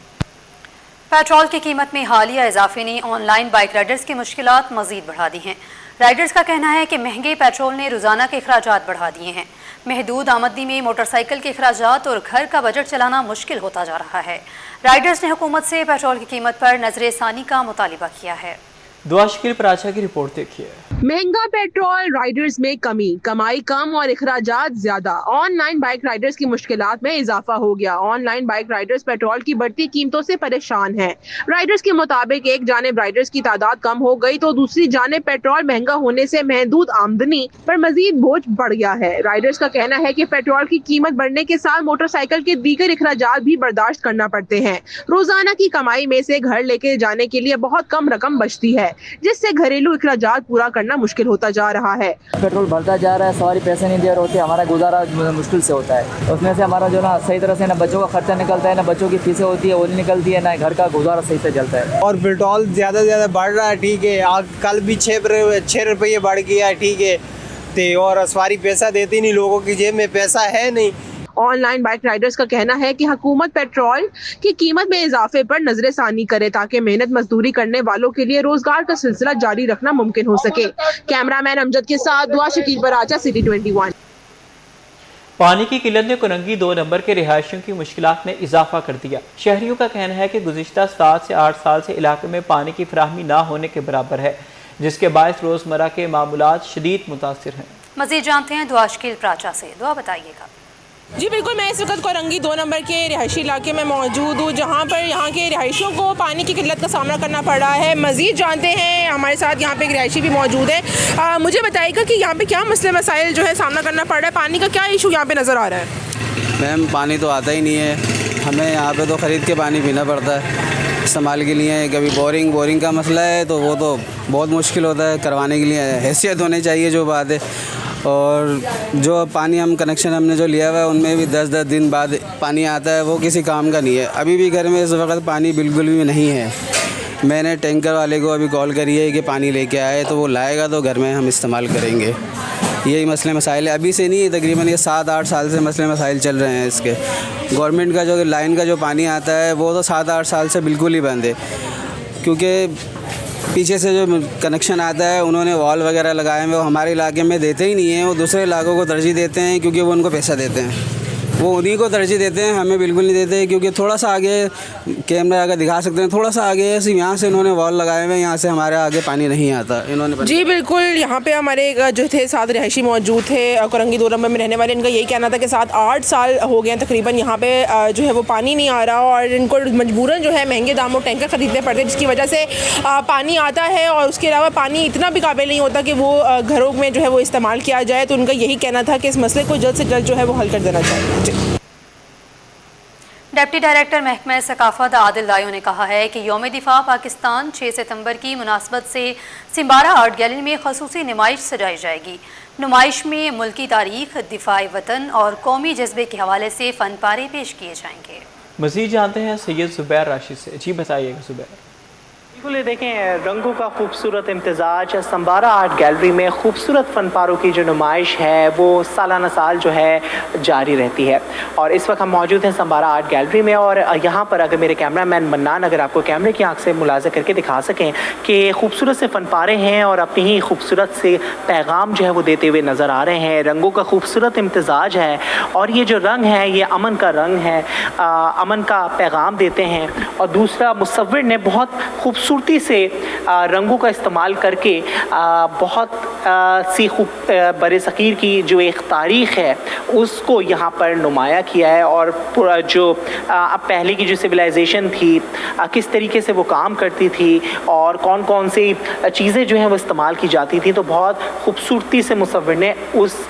पेट्रोल की कीमत में हालिया इजाफे ने ऑनलाइन बाइक राइडर्स की मुश्किलात मजीद बढ़ा दी हैं। राइडर्स का कहना है कि महंगे पेट्रोल ने रोजाना के अखराजात बढ़ा दिए हैं। महदूद आमदनी में मोटरसाइकिल के अखराजात और घर का बजट चलाना मुश्किल होता जा रहा है। राइडर्स ने हुकूमत से पेट्रोल की कीमत पर नजर सानी का मुतालिबा किया है। दुआ शकील प्राचा की रिपोर्ट देखिए। महंगा पेट्रोल, राइडर्स में कमी, कमाई कम और अखराजात ज्यादा। ऑनलाइन बाइक राइडर्स की मुश्किलात में इजाफा हो गया। ऑनलाइन बाइक राइडर्स पेट्रोल की बढ़ती कीमतों से परेशान हैं। राइडर्स के मुताबिक एक जानिब राइडर्स की तादाद कम हो गई तो दूसरी जानिब पेट्रोल महंगा होने से महदूद आमदनी पर मजीद बोझ बढ़ गया है। राइडर्स का कहना है कि पेट्रोल की कीमत बढ़ने के साथ मोटरसाइकिल के दीगर अखराजात भी बर्दाश्त करना पड़ते हैं। रोजाना की कमाई में से घर लेके जाने के लिए बहुत कम रकम बचती है, जिससे घरेलू अखराजात पूरा करना मुश्किल होता जा रहा है। पेट्रोल बढ़ता जा रहा है, सवारी पैसे नहीं दे रहे होते, हमारा गुजारा मुश्किल से होता है। उसमें से हमारा जो ना सही तरह से ना बच्चों का खर्चा निकलता है, ना बच्चों की फीसें होती है वो नहीं निकलती है, ना घर का गुजारा सही से चलता है। और पेट्रोल ज़्यादा से ज़्यादा बढ़ रहा है, ठीक है। कल भी 6 रुपये बढ़ गया है, ठीक है। और सवारी पैसा देती नहीं, लोगों की जेब में पैसा है नहीं। ऑनलाइन बाइक राइडर्स का कहना है कि हुकूमत पेट्रोल की कीमत में इजाफे पर नजर सानी करे ताकि मेहनत मजदूरी करने वालों के लिए रोजगार का सिलसिला जारी रखना मुमकिन हो सके। कैमरामैन अमजद के साथ दुआ शकील बराचा, सिटी 21। पानी की किल्लत ने कोरंगी 2 नंबर के रिहायशियों की मुश्किलात में इजाफा कर दिया। शहरियों का कहना है कि गुज़िश्ता 7 से 8 साल से इलाके में पानी की फराहमी ना होने के बराबर है, जिसके बायस रोजमर्रा के मामूलात शदीद मुतासिर हैं। मजीद जानते हैं दुआ शकील प्राचा से। दुआ बताइएगा। जी बिल्कुल, मैं इस वक्त कोरंगी 2 नंबर के रिहायशी इलाके में मौजूद हूँ, जहाँ पर यहाँ के रिहायशियों को पानी की किल्लत का सामना करना पड़ रहा है। मज़ीद जानते हैं, हमारे साथ यहाँ पे एक रिहायशी भी मौजूद है। मुझे बताइएगा कि यहाँ पे क्या मसले मसाइल जो है सामना करना पड़ रहा है, पानी का क्या इशू यहाँ पे नज़र आ रहा है? मैम, पानी तो आता ही नहीं है, हमें यहाँ पे तो ख़रीद के पानी पीना पड़ता है इस्तेमाल के लिए। कभी बोरिंग का मसला है तो वो तो बहुत मुश्किल होता है करवाने के लिए, हैसियत होनी चाहिए जो बात है। और जो पानी हम कनेक्शन हमने जो लिया हुआ है उनमें भी 10-10 दिन बाद पानी आता है, वो किसी काम का नहीं है। अभी भी घर में इस वक्त पानी बिल्कुल भी नहीं है। मैंने टैंकर वाले को अभी कॉल करी है कि पानी लेके आए, तो वो लाएगा तो घर में हम इस्तेमाल करेंगे। यही मसले मसाइल है, अभी से नहीं, तकरीबन ये 7-8 साल से मसले मसाइल चल रहे हैं इसके। गवर्नमेंट का जो लाइन का जो पानी आता है वो तो 7-8 साल से बिल्कुल ही बंद है, क्योंकि पीछे से जो कनेक्शन आता है उन्होंने वॉल वगैरह लगाए हैं, वो हमारे इलाके में देते ही नहीं हैं। वो दूसरे इलाकों को तरजीह देते हैं क्योंकि वो उनको पैसा देते हैं, वो उन्हीं को तरजीह देते हैं, हमें बिल्कुल नहीं देते। क्योंकि थोड़ा सा आगे कैमरा अगर दिखा सकते हैं, थोड़ा सा आगे सिर्फ यहाँ से इन्होंने वॉल लगाए हुए हैं, यहाँ से हमारे आगे पानी नहीं आता इन्होंने। जी बिल्कुल, यहाँ पे हमारे जो थे 7 रिहायशी मौजूद थे कोरंगी 2 नंबर में रहने वाले। इनका यही कहना था कि 7-8 साल हो गए तकरीबन यहाँ पे जो है वो पानी नहीं आ रहा और इनको मजबूरन जो है महंगे दामों टैंकर ख़रीदने पड़ते हैं, जिसकी वजह से पानी आता है और उसके अलावा पानी इतना भी काबिल नहीं होता कि वो घरों में जो है वो इस्तेमाल किया जाए। तो उनका यही कहना था कि इस मसले को जल्द से जल्द जो है वो हल कर देना चाहिए। डिप्टी डायरेक्टर महकमा सकाफत आदिल दायो ने कहा है कि यौम दिफा पाकिस्तान 6 सितंबर की मुनासबत से सिम्बारा आर्ट गैलरी में खसूसी नुमाइश सजाई जाएगी। नुमाइश में मुल्की तारीख, दिफाए वतन और कौमी जज्बे के हवाले से फ़न पारे पेश किए जाएंगे। मज़ीद जानते हैं सैयद ज़ुबैर राशिद से। जी बताइएगा ज़ुबैर। बिल्कुल, ये देखें रंगों का खूबसूरत इम्तजाज। सिम्बारा आर्ट गैलरी में खूबसूरत फ़नपारों की जो नुमाइश है वो सालाना साल जो है जारी रहती है और इस वक्त हम मौजूद हैं सिम्बारा आर्ट गैलरी में और यहाँ पर अगर मेरे कैमरा मैन मन्नान अगर आपको कैमरे की आंख से मुलाज़ा करके दिखा सकें कि खूबसूरत से फ़नपारे हैं और अपनी ही खूबसूरत से पैगाम जो है वो देते हुए नज़र आ रहे हैं। रंगों का खूबसूरत इम्तजाज है और ये जो रंग है ये अमन का रंग है, अमन का पैगाम देते हैं। और दूसरा, मुसव्विर ने बहुत खूबसूरती से रंगों का इस्तेमाल करके बहुत सी बरे सग़ीर की जो एक तारीख़ है उसको यहाँ पर नुमाया किया है और पूरा जो पहले की जो सिविलाइजेशन थी किस तरीके से वो काम करती थी और कौन कौन सी चीज़ें जो हैं वो इस्तेमाल की जाती थी, तो बहुत खूबसूरती से मुसव्विर ने उस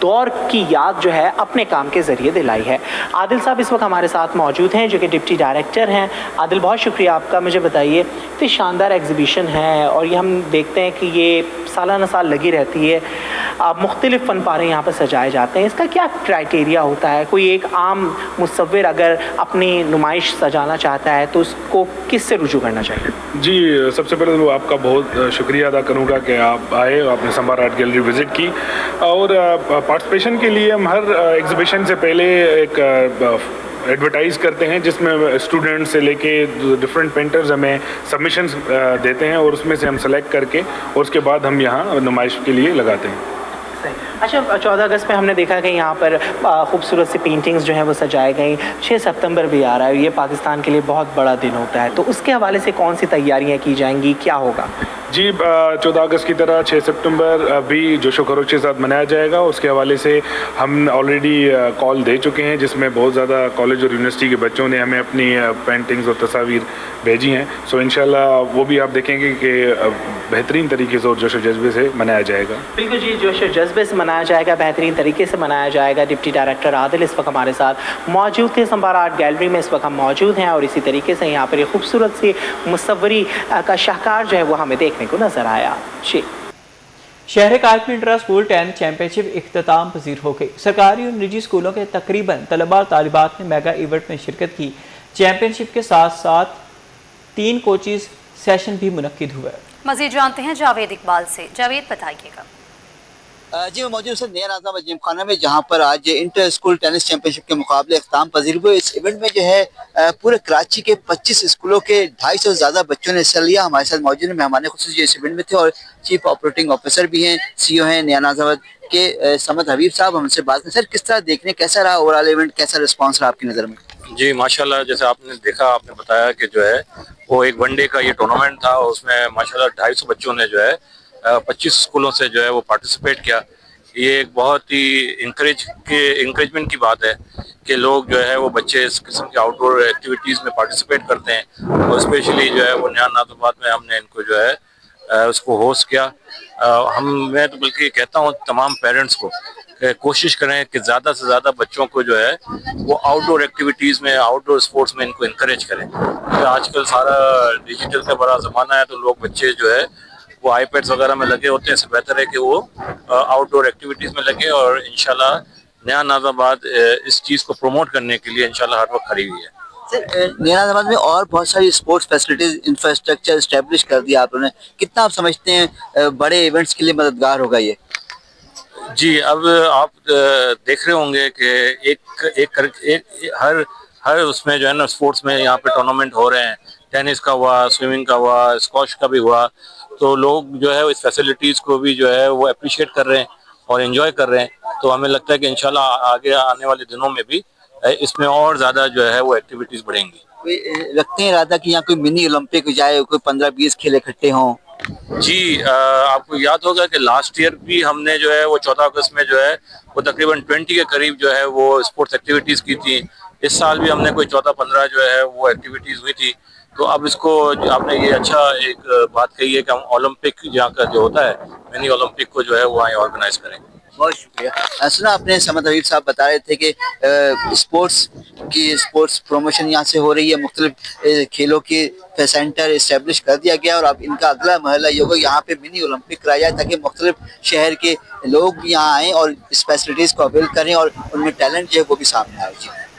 दौर की याद जो है अपने काम के ज़रिए दिलाई है। आदिल साहब इस वक्त हमारे साथ मौजूद हैं जो कि डिप्टी डायरेक्टर हैं। आदिल, बहुत शुक्रिया आपका। मुझे बताइए, इतनी शानदार एग्जीबिशन है और ये हम देखते हैं कि ये सालाना साल लगी रहती है, मुख्तलिफ फ़नपारे यहाँ पर सजाए जाते हैं, इसका क्या क्राइटेरिया होता है? कोई एक आम मुसव्विर अगर अपनी नुमाइश सजाना चाहता है तो उसको किस से रुजू करना चाहिए? जी, सबसे पहले तो आपका बहुत शुक्रिया अदा करूँगा कि आप आए, आपने सिम्बारा आर्ट गैलरी विज़िट की और पार्टिसिपेशन के लिए हम हर एग्जीबिशन से पहले एक एडवर्टाइज़ करते हैं जिसमें स्टूडेंट से लेके डिफरेंट पेंटर्स हमें सबमिशंस देते हैं और उसमें से हम सेलेक्ट करके और उसके बाद हम यहाँ नुमाइश के लिए लगाते हैं। अच्छा, 14 अगस्त में हमने देखा कि यहाँ पर खूबसूरत सी पेंटिंग्स जो हैं वो सजाई गई। 6 सितंबर भी आ रहा है, ये पाकिस्तान के लिए बहुत बड़ा दिन होता है, तो उसके हवाले से कौन सी तैयारियाँ की जाएंगी, क्या होगा? जी, 14 अगस्त की तरह 6 सितंबर भी जोशो खरोश के साथ मनाया जाएगा। उसके हवाले से हम ऑलरेडी कॉल दे चुके हैं जिसमें बहुत ज़्यादा कॉलेज और यूनिवर्सिटी के बच्चों ने हमें अपनी पेंटिंग्स और तस्वीर भेजी हैं। सो इंशाल्लाह वो भी आप देखेंगे कि बेहतरीन तरीके से और जोशो जज्बे से मनाया जाएगा। बिल्कुल जी, जोशो जज्बे से मनाया जाएगा, बेहतरीन तरीके से मनाया जाएगा। डिप्टी डायरेक्टर आदिल इस वक्त हमारे साथ मौजूद थे। सिम्बारा आर्ट गैलरी में इस वक्त हम मौजूद हैं और इसी तरीके से यहाँ पर ये खूबसूरत सी मुसव्वरी का शाहकार जो है वो हमें देखने को नजर आया। जी, शहर कायद में इंट्रा स्कूल टेनिस चैंपियनशिप इख्तिताम पजीर हो गई। सरकारी और निजी स्कूलों के तकरीबन तलबा और तालिबात ने मेगा इवेंट में शिरकत की। चैंपियनशिप के साथ साथ 3 कोचिज सेशन भी मुनक्किद हुए। मजीद जानते हैं जावेद इकबाल से। जावेद, बताइएगा। जी, मैं मौजूद हूँ नया नाज़म जिम खाना में जहाँ पर आज इंटर स्कूल टेनिस चैंपियनशिप के मुकाबले अख्ताम पजीर हुए। इस इवेंट में जो है पूरे कराची के 25 स्कूलों के 250 से ज़्यादा बच्चों ने हिस्सा लिया। हमारे साथ मौजूद हैं मेहमान खुसूसी इस इवेंट में थे और चीफ ऑपरेटिंग ऑफिसर भी हैं, CEO हैं नया नाज़म के समद हबीब साहब। हमसे बात करें, सर किस तरह देखने, कैसा रहा ओवरऑल इवेंट, कैसा रिस्पॉन्स रहा आपकी नज़र में? जी माशाल्लाह, जैसे आपने देखा, आपने बताया कि जो है वो एक वनडे का ये टूर्नामेंट था और उसमें माशाल्लाह 250 बच्चों ने जो है 25 स्कूलों से जो है वो पार्टिसिपेट किया। ये एक बहुत ही इंकरेजमेंट की बात है कि लोग जो है वो बच्चे इस किस्म की आउटडोर एक्टिविटीज़ में पार्टिसिपेट करते हैं और स्पेशली जो है वो नया नाज़ाबाद में हमने इनको जो है उसको होस्ट किया। मैं तो बल्कि कहता हूँ तमाम पेरेंट्स को कोशिश करें कि ज़्यादा से ज़्यादा बच्चों को जो है वो आउटडोर एक्टिविटीज़ में, आउटडोर स्पोर्ट्स में इनको इनकरेज करें। तो आजकल सारा डिजिटल का बड़ा ज़माना है, तो लोग बच्चे जो है वो आईपैड्स वगैरह में लगे होते हैं। इससे बेहतर है कि वो आउटडोर एक्टिविटीज़ में लगे और इंशाल्लाह नया नाज़ाबाद इस चीज़ को प्रमोट करने के लिए इंशाल्लाह हर वक्त खड़ी हुई है। सर, नया नाज़ाबाद में और बहुत सारी स्पोर्ट्स फैसिलिटीज, इंफ्रास्ट्रक्चर इस्टेब्लिश कर दिया आप लोगों ने, कितना आप समझते हैं बड़े इवेंट्स के लिए मददगार होगा ये? जी, अब आप देख रहे होंगे कि हर उसमें जो है ना स्पोर्ट्स में यहाँ पे टूर्नामेंट हो रहे हैं। टेनिस का हुआ, स्विमिंग का हुआ, स्क्वॉश का भी हुआ, तो लोग जो है इस फैसिलिटीज़ को भी जो है वो अप्रिशिएट कर रहे हैं और एंजॉय कर रहे हैं। तो हमें लगता है कि इंशाल्लाह आगे आने वाले दिनों में भी इसमें और ज़्यादा जो है वो एक्टिविटीज़ बढ़ेंगी। कोई रखते हैं इरादा कि यहाँ कोई मिनी ओलंपिक हो जाए, कोई 15-20 खेल इकट्ठे हों? जी, आपको याद होगा कि लास्ट ईयर भी हमने जो है वो 14 अगस्त में जो है वो तकरीबन 20 के करीब जो है वो स्पोर्ट्स एक्टिविटीज़ की थी। इस साल भी हमने कोई 14-15 जो है वो एक्टिविटीज़ हुई थी। तो अब इसको आपने ये अच्छा एक बात कही है कि हम ओलंपिक यहाँ का जो होता है मिनी ओलंपिक को जो है वो वहाँ ऑर्गेनाइज करें। بہت شکریہ. سنا اپنے سمد حبیب صاحب بتا رہے تھے کہ اسپورٹس پروموشن یہاں سے ہو رہی ہے, مختلف کھیلوں کے سینٹر اسٹیبلش کر دیا گیا اور اب ان کا اگلا مرحلہ یہ ہوگا یہاں پہ منی اولمپک کرایا جائے تاکہ مختلف شہر کے لوگ یہاں آئیں اور اس فیسلٹیز کو اویل کریں اور ان میں ٹیلنٹ جو ہے وہ بھی سامنے آئے. جی